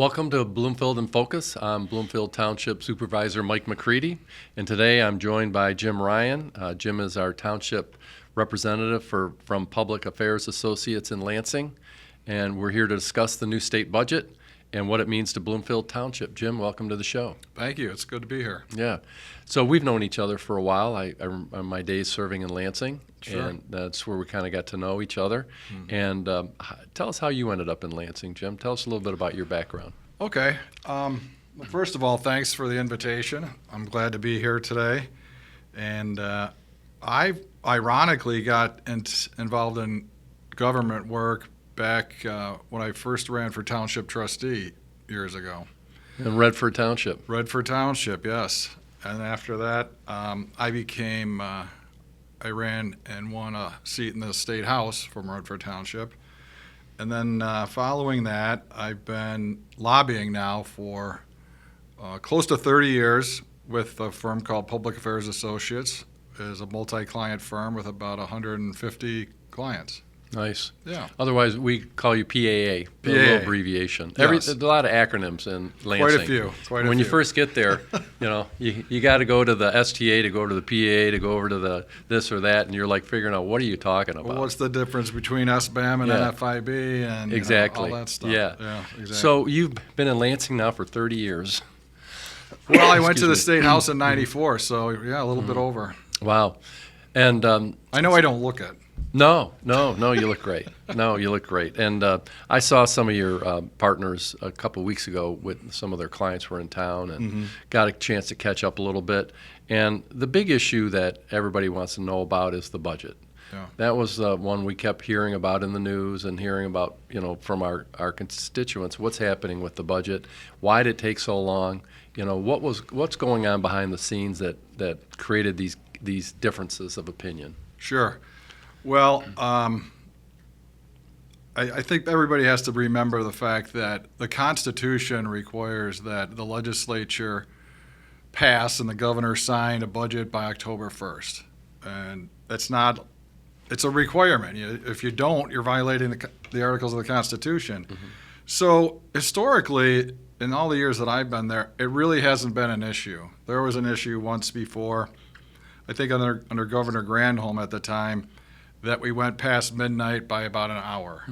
Welcome to Bloomfield in Focus. I'm Bloomfield Township Supervisor Mike McCready, and today I'm joined by Jim Ryan. Jim is our Township representative from Public Affairs Associates in Lansing, and we're here to discuss the new state budget and what it means to Bloomfield Township. Jim, welcome to the show. Thank you. It's good to be here. Yeah. So we've known each other for a while. I my days serving in Lansing, Sure. and that's where we kind of got to know each other. And tell us how you ended up in Lansing, Jim. Tell us a little bit about your background. Okay. Well, first of all, thanks for the invitation. I'm glad to be here today. And I ironically got involved in government work back when I first ran for township trustee years ago. In Redford Township. Redford Township, yes. And after that, I ran and won a seat in the state house from Redford Township. And then following that, I've been lobbying now for close to 30 years with a firm called Public Affairs Associates. It is a multi-client firm with about 150 clients. Nice. Yeah. Otherwise, we call you PAA, a little abbreviation. Yes. There's a lot of acronyms in Lansing. Quite a few. When you first get there, you got to go to the STA, to go to the PAA, to go over to the this or that, and you're like figuring out, what are you talking about? Well, what's the difference between SBAM and NFIB and exactly. all that stuff? Yeah. Exactly. So you've been in Lansing now for 30 years. Well, I went to the state house in '94, so yeah, a little bit over. Wow. And I know I don't look it. No, you look great. No, you look great. And I saw some of your partners a couple of weeks ago with some of their clients were in town and got a chance to catch up a little bit. And the big issue that everybody wants to know about is the budget. Yeah. That was one we kept hearing about in the news and hearing about, from our constituents, what's happening with the budget, why did it take so long, what's going on behind the scenes that created these differences of opinion. Sure. Well, I think everybody has to remember the fact that the Constitution requires that the legislature pass and the governor sign a budget by October 1st. And it's a requirement. If you don't, you're violating the articles of the Constitution. So historically, in all the years that I've been there, it really hasn't been an issue. There was an issue once before, I think under Governor Granholm at the time, that we went past midnight by about an hour.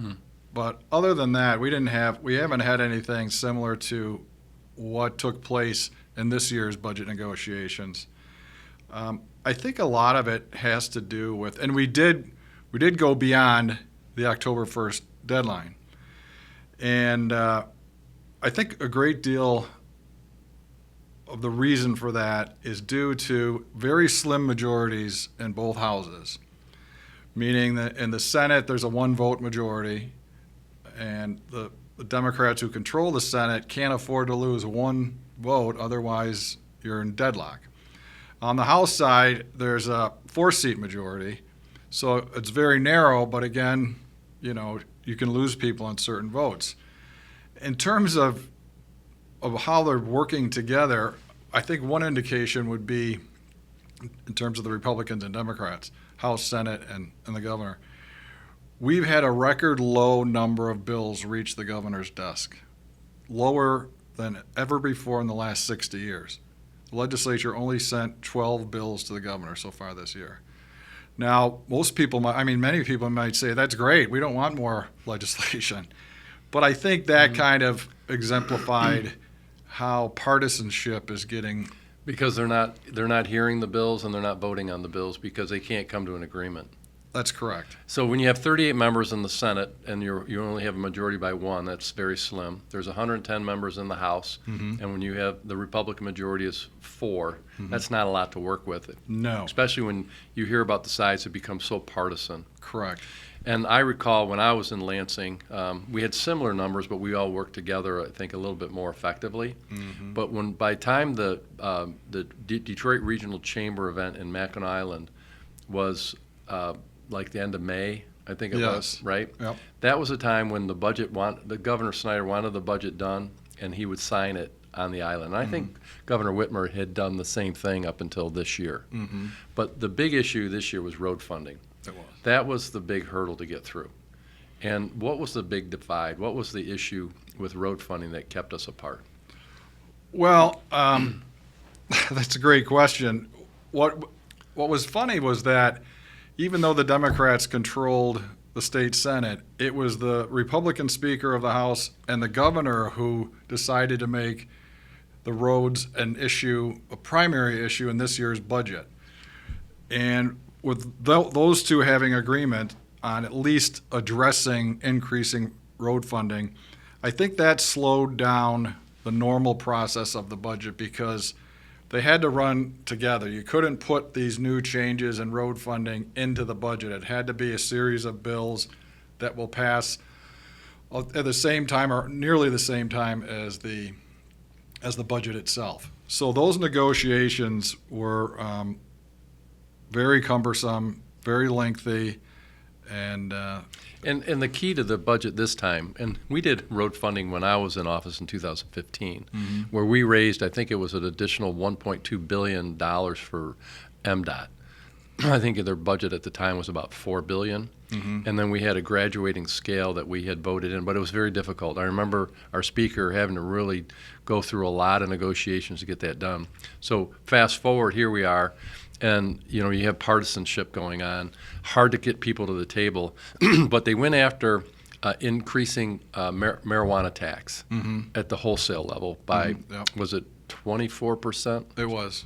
But other than that, we haven't had anything similar to what took place in this year's budget negotiations. I think a lot of it has to do with, and we did go beyond the October 1st deadline. And I think a great deal of the reason for that is due to very slim majorities in both houses. Meaning that in the Senate, there's a one-vote majority, and the Democrats who control the Senate can't afford to lose one vote, otherwise you're in deadlock. On the House side, there's a four-seat majority, so it's very narrow, but again, you can lose people on certain votes. In terms of how they're working together, I think one indication would be in terms of the Republicans and Democrats, House, Senate, and the governor. We've had a record low number of bills reach the governor's desk, lower than ever before in the last 60 years. The legislature only sent 12 bills to the governor so far this year. Now, many people might say, that's great, we don't want more legislation. But I think that kind of exemplified how partisanship is getting. Because they're not hearing the bills and they're not voting on the bills because they can't come to an agreement. That's correct. So when you have 38 members in the Senate and you only have a majority by one, that's very slim. There's 110 members in the House, and when you have the Republican majority is 4, that's not a lot to work with. No. Especially when you hear about the sides, it becomes so partisan. Correct. And I recall when I was in Lansing, we had similar numbers, but we all worked together, I think, a little bit more effectively. But by the time the Detroit Regional Chamber event in Mackinac Island was like the end of May, I think it was, right? Yep. That was a time when the Governor Snyder wanted the budget done, and he would sign it on the island. And I think Governor Whitmer had done the same thing up until this year. But the big issue this year was road funding. It was. That was the big hurdle to get through. And what was the big divide? What was the issue with road funding that kept us apart? Well, that's a great question. What was funny was that even though the Democrats controlled the state Senate, it was the Republican Speaker of the House and the governor who decided to make the roads a primary issue in this year's budget. And with those two having agreement on at least addressing increasing road funding, I think that slowed down the normal process of the budget because they had to run together. You couldn't put these new changes in road funding into the budget. It had to be a series of bills that will pass at the same time or nearly the same time as the budget itself. So those negotiations were very cumbersome, very lengthy, and the key to the budget this time, and we did road funding when I was in office in 2015, where we raised, I think it was an additional $1.2 billion for MDOT. I think their budget at the time was about $4 billion. And then we had a graduating scale that we had voted in, but it was very difficult. I remember our speaker having to really go through a lot of negotiations to get that done. So fast forward, here we are. And, you have partisanship going on, hard to get people to the table. But they went after increasing marijuana tax at the wholesale level by, was it 24%? it was.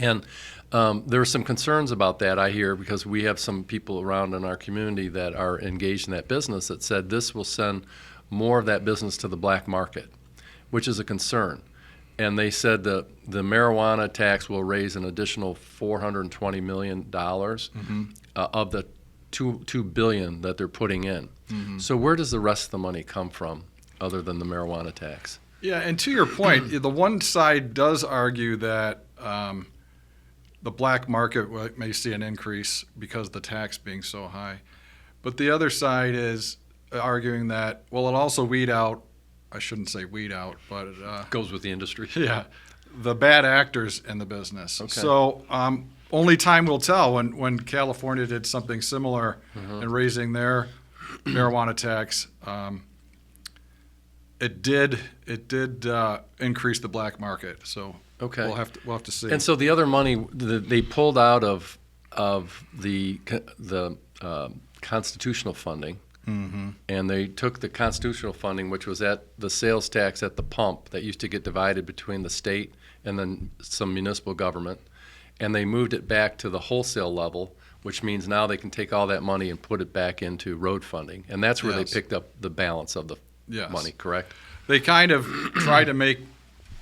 And there are some concerns about that, I hear, because we have some people around in our community that are engaged in that business that said this will send more of that business to the black market, which is a concern. And they said the marijuana tax will raise an additional $420 million of the $2 billion that they're putting in. So where does the rest of the money come from other than the marijuana tax? Yeah, and to your point, the one side does argue that the black market may see an increase because of the tax being so high. But the other side is arguing that, well, it also I shouldn't say weed out, but Goes with the industry. yeah, the bad actors in the business. Okay. So only time will tell. When California did something similar in raising their marijuana tax, it did increase the black market. So Okay. we'll have to see. And so the other money they pulled out of the constitutional funding, and they took the constitutional funding, which was at the sales tax at the pump that used to get divided between the state and then some municipal government, and they moved it back to the wholesale level, which means now they can take all that money and put it back into road funding, and that's where Yes. they picked up the balance of the Yes. money, correct? They kind of try to make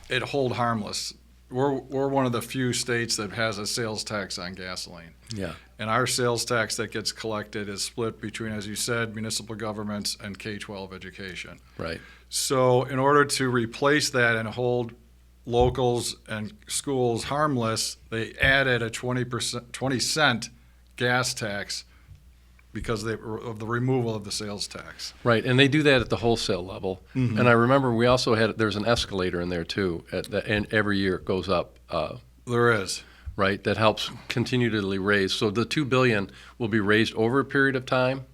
it hold harmless. We're one of the few states that has a sales tax on gasoline. Yeah. And our sales tax that gets collected is split between, as you said, municipal governments and K-12 education. Right. So in order to replace that and hold locals and schools harmless, they added a 20-cent gas tax because of the removal of the sales tax. Right, and they do that at the wholesale level. And I remember we also there's an escalator in there too, and every year it goes up, There is. right, that helps continually raise. So the $2 billion will be raised over a period of time.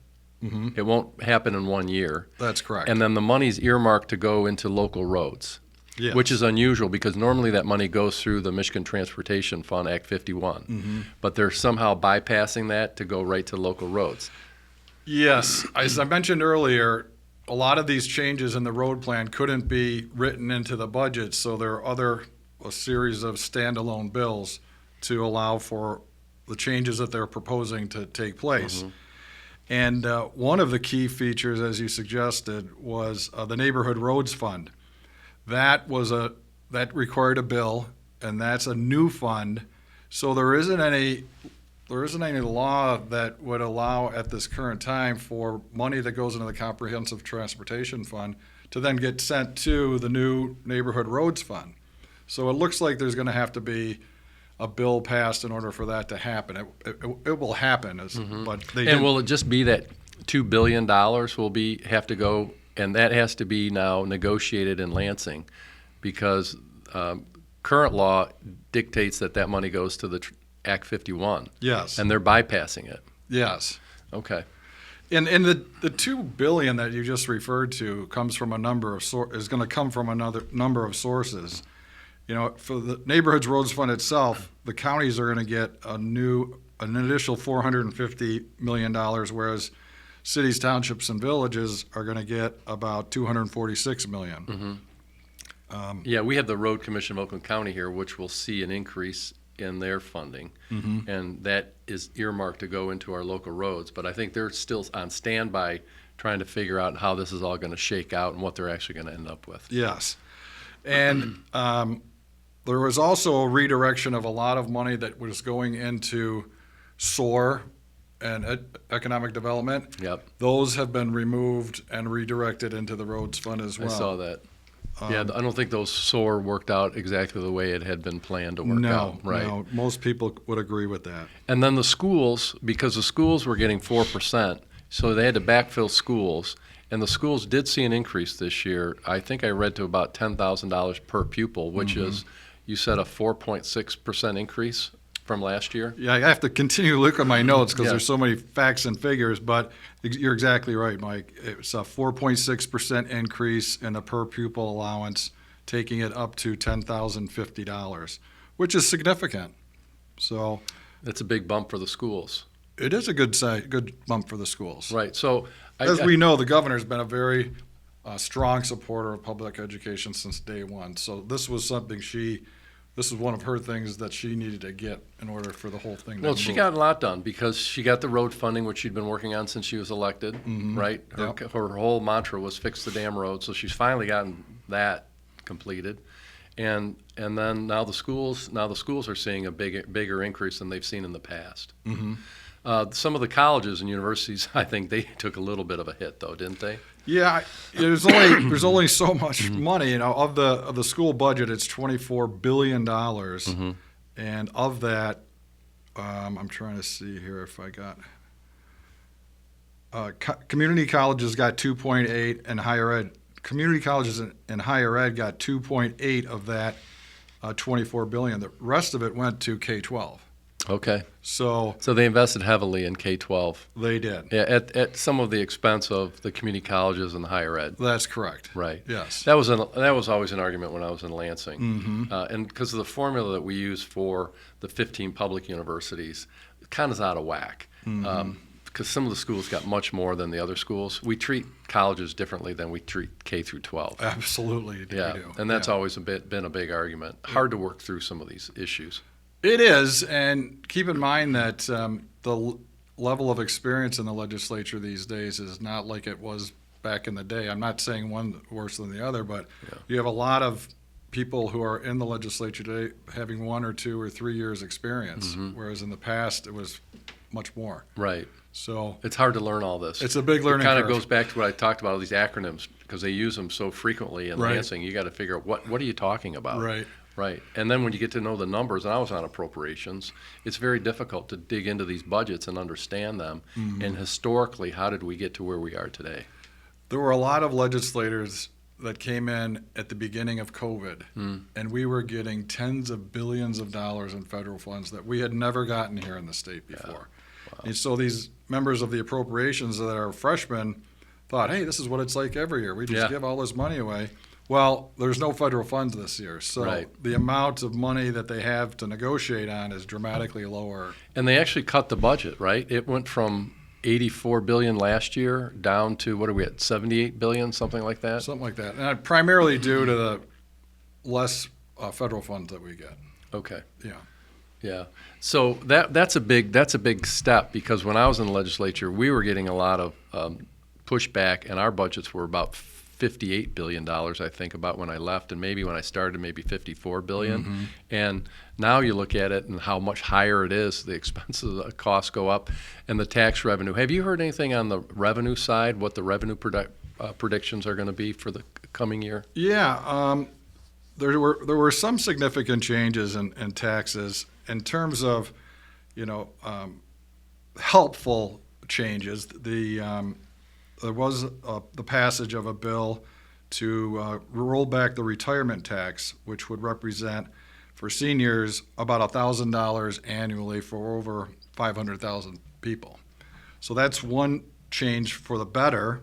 It won't happen in 1 year. That's correct. And then the money's earmarked to go into local roads, Yes. which is unusual because normally that money goes through the Michigan Transportation Fund, Act 51. But they're somehow bypassing that to go right to local roads. Yes, as I mentioned earlier, a lot of these changes in the road plan couldn't be written into the budget, so there are a series of standalone bills to allow for the changes that they're proposing to take place. And one of the key features, as you suggested, was the Neighborhood Roads Fund. That required a bill, and that's a new fund. So there isn't any law that would allow at this current time for money that goes into the Comprehensive Transportation Fund to then get sent to the new Neighborhood Roads Fund. So it looks like there's going to have to be a bill passed in order for that to happen. It will happen, but they And didn't. will it just be that $2 billion have to go, and that has to be now negotiated in Lansing because current law dictates that money goes to the Act 51. Yes. And they're bypassing it. Yes. Okay. And the $2 billion that you just referred to comes from a number of is going to come from another number of sources. You know, for the Neighborhoods Roads Fund itself, the counties are going to get an additional $450 million, whereas cities, townships, and villages are going to get about $246 million. Yeah, we have the Road Commission of Oakland County here, which will see an increase in their funding, and that is earmarked to go into our local roads. But I think they're still on standby trying to figure out how this is all going to shake out and what they're actually going to end up with. Yes. And there was also a redirection of a lot of money that was going into SOAR and economic development. Yep. Those have been removed and redirected into the roads fund as well. I saw that. Yeah, I don't think those SOAR worked out exactly the way it had been planned to work out. Right. No, most people would agree with that. And then the schools, because the schools were getting 4%, so they had to backfill schools, and the schools did see an increase this year. I think I read to about $10,000 per pupil, which is, you said, a 4.6% increase from last year? Yeah, I have to continue to look at my notes because Yeah. there's so many facts and figures, but you're exactly right, Mike. It's a 4.6% increase in the per pupil allowance, taking it up to $10,050, which is significant. So That's a big bump for the schools. it is a good bump for the schools. Right, so As we know, the governor's been a very strong supporter of public education since day one. So this was something this is one of her things that she needed to get in order for the whole thing to Well, she move. got a lot done because she got the road funding, which she'd been working on since she was elected, right? Her whole mantra was fix the damn road, so she's finally gotten that completed. And then now the schools are seeing a bigger increase than they've seen in the past. Some of the colleges and universities, I think they took a little bit of a hit, though, didn't they? Yeah, there's only so much money. You know, of the school budget, it's $24 billion, and of that, I'm trying to see here if I got. Community colleges got 2.8, and higher ed. Community colleges and higher ed got 2.8 of that 24 billion. The rest of it went to K-12. Okay. So they invested heavily in K-12. they did. Yeah, at some of the expense of the community colleges and higher ed. That's correct. Right. Yes. That was always an argument when I was in Lansing, and because of the formula that we use for the 15 public universities, it kind of is out of whack. Because some of the schools got much more than the other schools. We treat colleges differently than we treat K through 12. Absolutely, we Yeah, do. and that's Yeah. always been a big argument. Hard to work through some of these issues. It is, and keep in mind that the level of experience in the legislature these days is not like it was back in the day. I'm not saying one worse than the other, but you have a lot of people who are in the legislature today having 1 or 2 or 3 years experience, whereas in the past it was much more. Right. So It's hard to learn all this. it's a big learning It kind of curve. goes back to what I talked about, all these acronyms, because they use them so frequently in Right. Lansing. You got to figure out what are you talking about. Right. Right. And then when you get to know the numbers, and I was on appropriations, it's very difficult to dig into these budgets and understand them. And historically, how did we get to where we are today? There were a lot of legislators that came in at the beginning of COVID, and we were getting tens of billions of dollars in federal funds that we had never gotten here in the state before. And so these members of the appropriations that are freshmen thought, hey, this is what it's like every year. We just give all this money away. Well, there's no federal funds this year, so Right. the amount of money that they have to negotiate on is dramatically lower. And they actually cut the budget, right? It went from $84 billion last year down to, what are we at, $78 billion, something like that? Something like that. And primarily due to the less federal funds that we get. Okay. Yeah. Yeah. So that's a big step, because when I was in the legislature, we were getting a lot of pushback, and our budgets were about $58 billion, I think, about when I left, and maybe when I started, maybe $54 billion. And now you look at it and how much higher it is, the expenses, the costs go up, and the tax revenue. Have you heard anything on the revenue side, what the revenue predictions are going to be for the coming year? Yeah. There were some significant changes in taxes in terms of, helpful changes. There was the passage of a bill to roll back the retirement tax, which would represent for seniors about $1,000 annually for over 500,000 people. So that's one changed for the better.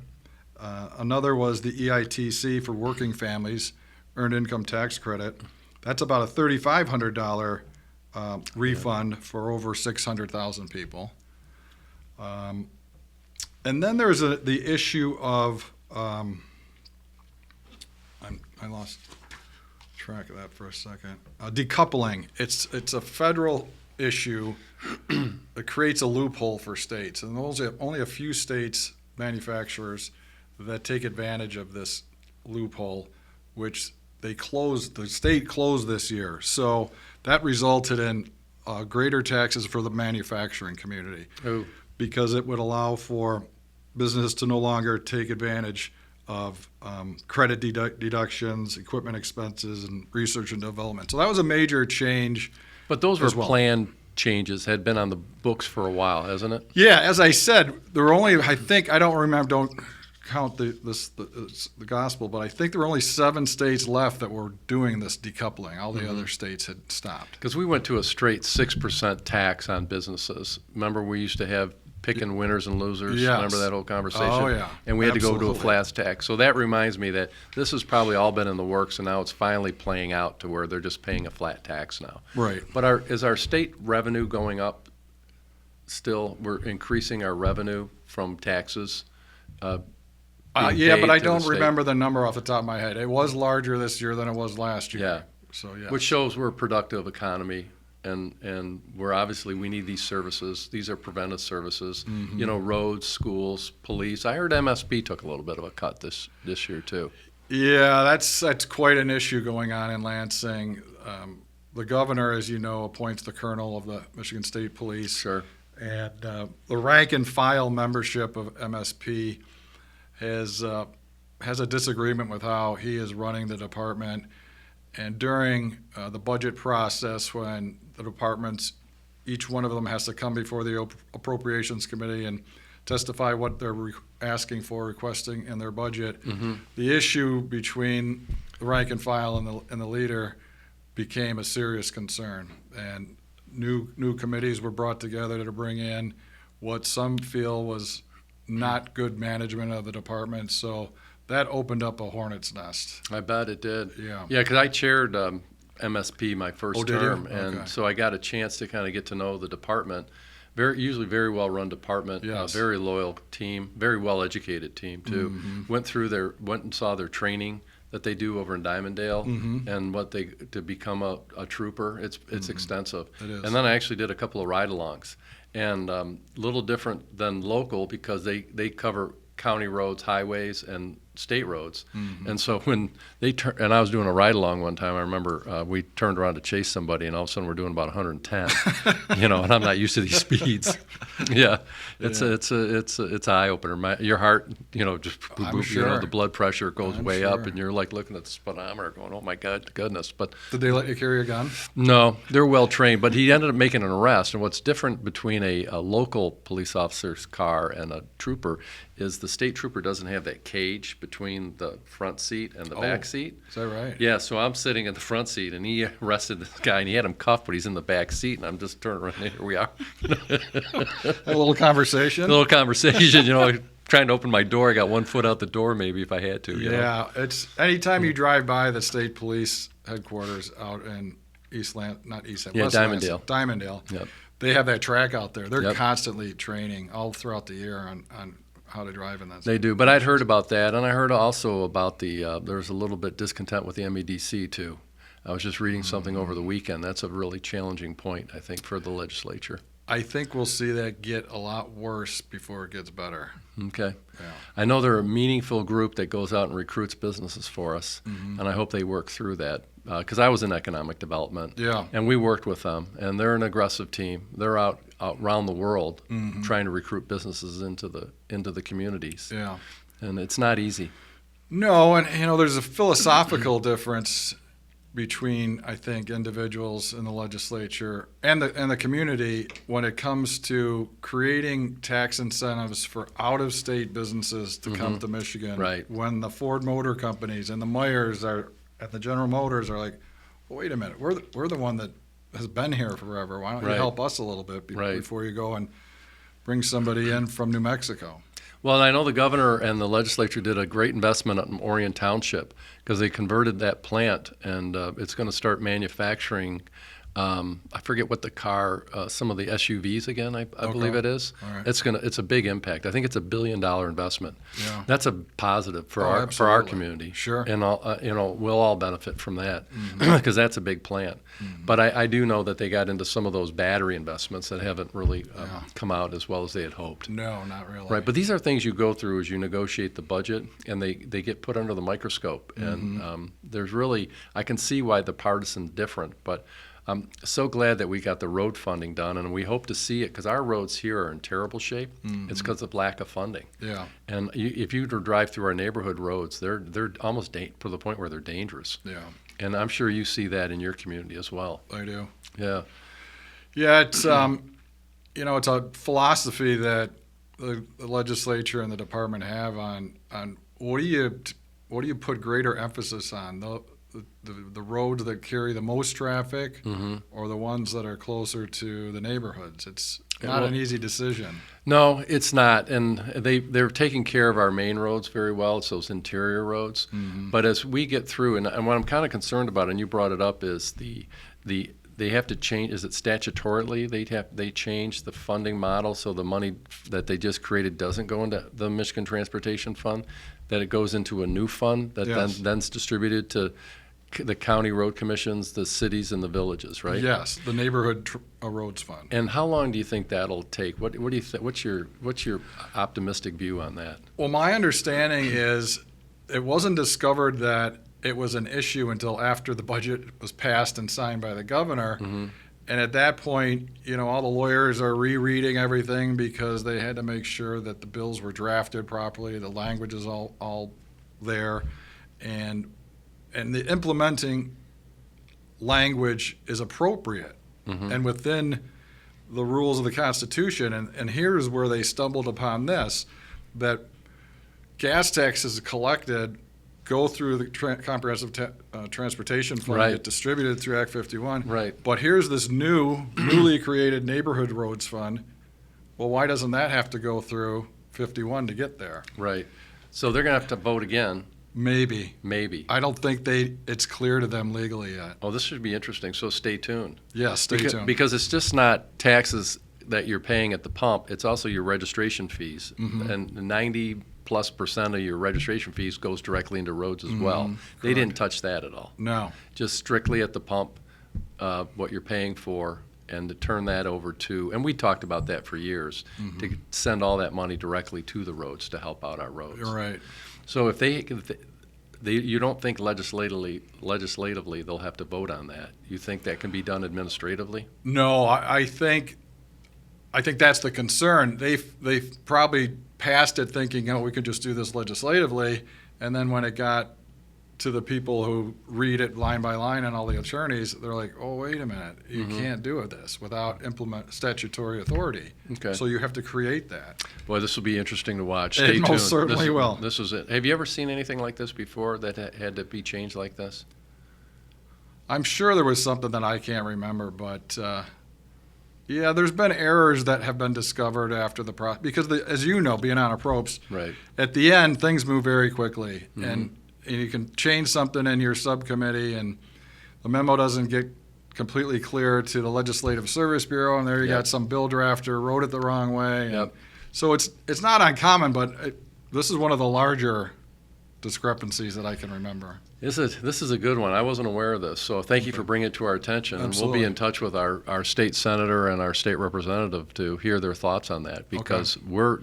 Another was the EITC for working families, Earned Income Tax Credit. That's about a $3,500 refund for over 600,000 people. And then there's the issue of, I lost track of that for a second. Decoupling. It's a federal issue. It creates a loophole for states, and only a few states, manufacturers, that take advantage of this loophole, which the state closed this year. So that resulted in greater taxes for the manufacturing community. Oh. Because it would allow for business to no longer take advantage of credit deductions, equipment expenses, and research and development. So that was a major change. But those were as well. planned changes, had been on the books for a while, hasn't it? Yeah, as I said, there were only, I don't count the gospel, but I think there were only 7 states left that were doing this decoupling. All the other states had stopped. Because we went to a straight 6% tax on businesses. Remember, we used to have picking winners and losers. Yes. Remember that whole conversation? Oh, yeah. And we had to go to a Absolutely. flat tax. So that reminds me that this has probably all been in the works, and now it's finally playing out to where they're just paying a flat tax now. Right. But is our state revenue going up still? We're increasing our revenue from taxes? Being Yeah, paid but I to the don't state. remember the number off the top of my head. It was larger this year than it was last year. Yeah. So, yeah. Which shows we're a productive economy, and we're obviously, we need these services. These are preventive services, you know, roads, schools, police. I heard MSP took a little bit of a cut this year too. Yeah, that's quite an issue going on in Lansing. The governor, as you know, appoints the colonel of the Michigan State Police. Sure. And the rank and file membership of MSP has a disagreement with how he is running the department. And during the budget process, when the departments, each one of them has to come before the Appropriations Committee and testify what they're requesting in their budget, the issue between the rank and file and the leader became a serious concern. And new committees were brought together to bring in what some feel was not good management of the department. So that opened up a hornet's nest. I bet it did. Yeah. Yeah, because I chaired MSP my first Oh, did you? term, and Okay. so I got a chance to kind of get to know the department. Usually very well run department, Yes. very loyal team, very well educated team too. Went and saw their training that they do over in Dimondale, and to become a trooper. It's extensive. It is. And then I actually did a couple of ride-alongs, and a little different than local because they cover county roads, highways, and state roads. And so when they and I was doing a ride along one time, I remember we turned around to chase somebody, and all of a sudden we're doing about 110. You know, and I'm not used to these speeds. Yeah, it's an eye opener. Your heart, you know, just boop, I'm boop, sure. you know, the blood pressure goes I'm way sure. up, and you're like looking at the speedometer, going, "Oh my goodness!" But Did they let you carry a gun? no, they're well trained, but he ended up making an arrest. And what's different between a local police officer's car and a trooper is the state trooper doesn't have that cage between the front seat and the back seat. Is that right? Yeah, so I'm sitting in the front seat, and he arrested this guy, and he had him cuffed, but he's in the back seat, and I'm just turning around, and here we are. A little conversation? A little conversation, you know, trying to open my door. I got one foot out the door maybe if I had to. You know? Yeah, it's anytime you drive by the state police headquarters out in West Lansing, Dimondale. Yep. They have that track out there. They're Yep. constantly training all throughout the year on how to drive in that. They do, but I'd heard about that, and I heard also about there's a little bit discontent with the MEDC too. I was just reading something over the weekend. That's a really challenging point, I think, for the legislature. I think we'll see that get a lot worse before it gets better. Okay. Yeah. I know they're a meaningful group that goes out and recruits businesces for us, and I hope they work through that. Because I was in economic development, Yeah. and we worked with them, and they're an aggressive team. They're out around the world trying to recruit businesses into the communities, Yeah. and it's not easy. No, and there's a philosophical difference between, I think, individuals in the legislature and the community when it comes to creating tax incentives for out-of-state businesses to come to Michigan. Right. When the Ford Motor Companies and the Meyers at the General Motors are like, well, wait a minute, we're the one that has been here forever. Why don't you Right. help us a little bit Right. before you go and bring somebody in from New Mexico? Well, and I know the governor and the legislature did a great investment in Orion Township because they converted that plant, and it's going to start manufacturing. I forget what the car, some of the SUVs again. I believe it is. All right. It's a big impact. I think it's $1 billion investment. Yeah. That's a positive for our absolutely. community. Sure. And we'll all benefit from that because that's a big plant. But I do know that they got into some of those battery investments that haven't really come out as well as they had hoped. No, not really. Right, but these are things you go through as you negotiate the budget, and they get put under the microscope. And there's really, I can see why the partisan's different, but I'm so glad that we got the road funding done, and we hope to see it because our roads here are in terrible shape. It's because of lack of funding. Yeah. And if you were to drive through our neighborhood roads, they're almost to the point where they're dangerous. Yeah. And I'm sure you see that in your community as well. I do. Yeah. Yeah, it's it's a philosophy that the legislature and the department have on what do you put greater emphasis on, the roads that carry the most traffic or the ones that are closer to the neighborhoods. It's not an easy decision. No, it's not, and they're taking care of our main roads very well. It's those interior roads. But as we get through, and what I'm kind of concerned about, and you brought it up, is they have to change. Is it statutorily they change the funding model so the money that they just created doesn't go into the Michigan Transportation Fund, that it goes into a new fund that then's distributed to the county road commissions, the cities, and the villages, right? Yes, the neighborhood roads fund. And how long do you think that'll take? What do you think? What's your optimistic view on that? Well, my understanding is it wasn't discovered that it was an issue until after the budget was passed and signed by the governor. And at that point, all the lawyers are rereading everything because they had to make sure that the bills were drafted properly, the language is all there, and the implementing language is appropriate and within the rules of the Constitution. And here's where they stumbled upon this, that gas taxes collected go through the comprehensive transportation fund, get distributed through Act 51. Right. But here's this newly created neighborhood roads fund. Well, why doesn't that have to go through 51 to get there? Right. So they're going to have to vote again. Maybe. I don't think it's clear to them legally yet. Oh, this should be interesting. So stay tuned. Yes, stay tuned. Because it's just not taxes that you're paying at the pump. It's also your registration fees. And 90+% of your registration fees goes directly into roads as well. They didn't touch that at all. No. Just strictly at the pump, what you're paying for, and to turn that over to, and we talked about that for years, to send all that money directly to the roads to help out our roads. You're right. So if you don't think legislatively they'll have to vote on that? You think that can be done administratively? No, I think that's the concern. They've probably passed it thinking, we could just do this legislatively, and then when it got to the people who read it line by line and all the attorneys, they're like, oh, wait a minute, you can't do this without implement statutory authority. Okay. So you have to create that. Boy, this will be interesting to watch. It Stay tuned. most certainly will. This was it. Have you ever seen anything like this before that had to be changed like this? I'm sure there was something that I can't remember, but yeah, there's been errors that have been discovered after the process. Because, as you know, being on a PROPS, Right. at the end, things move very quickly. And you can change something in your subcommittee, and the memo doesn't get completely clear to the Legislative Service Bureau, and there you got some bill drafter wrote it the wrong way. Yep. So it's not uncommon, but this is one of the larger discrepancies that I can remember. This is a good one. I wasn't aware of this, so thank you for bringing it to our attention. Absolutely. And we'll be in touch with our state senator and our state representative to hear their thoughts on that, because we're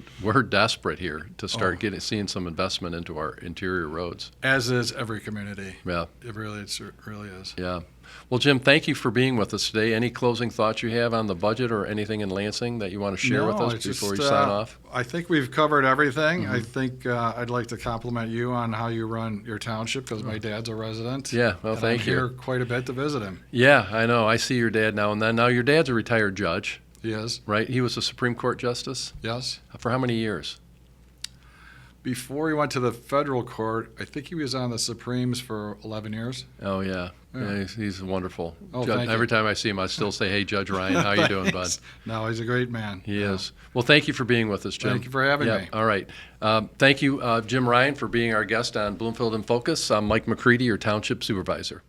desperate here to start seeing some investment into our interior roads. As is every community. Yeah. It really is. Yeah. Well, Jim, thank you for being with us today. Any closing thoughts you have on the budget or anything in Lansing that you want to share with us before you sign off? I think we've covered everything. I think I'd like to compliment you on how you run your township, because my dad's a resident. Yeah, well, and thank I'm you. here quite a bit to visit him. Yeah, I know. I see your dad now and then. Now, your dad's a retired judge, He is. right? He was a Supreme Court justice? Yes. For how many years? Before he went to the federal court, I think he was on the Supremes for 11 years. Oh, yeah. Yeah. He's wonderful. Oh, thank you. Every time I see him, I still say, hey, Judge Ryan, how you doing, bud? Thanks. No, he's a great man. He Yeah. is. Well, thank you for being with us, Jim. Thank you for having me. All right. Thank you, Jim Ryan, for being our guest on Bloomfield in Focus. I'm Mike McCready, your Township Supervisor.